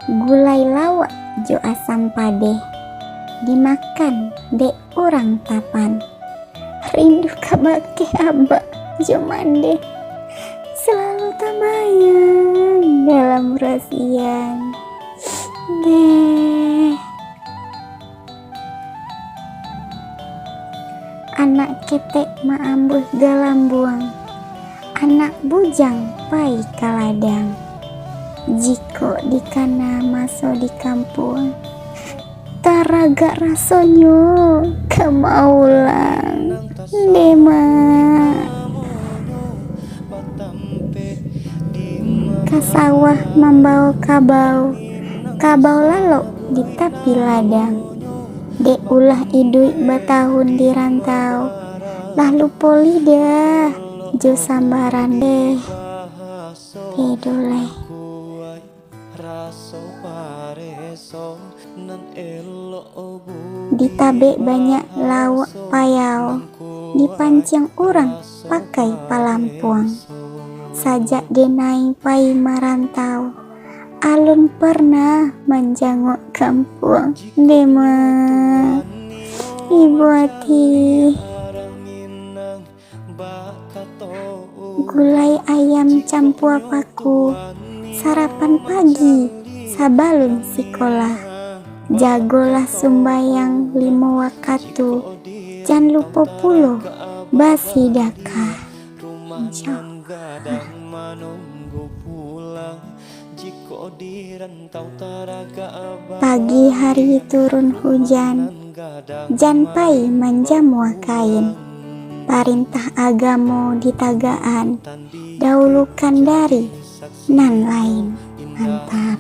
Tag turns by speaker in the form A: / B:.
A: Gulai lawak jo asam padeh, dimakan dek orang tapan. Rindu kabake abak jo mande, selalu tabayang dalam rasian. Deh, anak ketek maambuh galambuang, anak bujang pai kaladang. Jiko dikana maso di kampung, taraga rasonyo kemaulang. Dema kasawah membawa kabau, kabau lalu di tapi ladang. Dek ulah idui batahun di rantau, lah lupo lidah jo sambaran deh. Idoleh ditabe banyak lawak payau, dipancing orang pakai palampuang. Sajak denai pai marantau, alun pernah menjanguk kampung. Dema ibu hati, gulai ayam campur paku, sarapan pagi sabalun sekolah. Jagolah sumbayang 5 wakatu, jangan lupa pulo basi daka. Pagi hari turun hujan, janpai manjamua kain. Perintah agamo di tagaan, dahulukan dari nan lain. Mantap.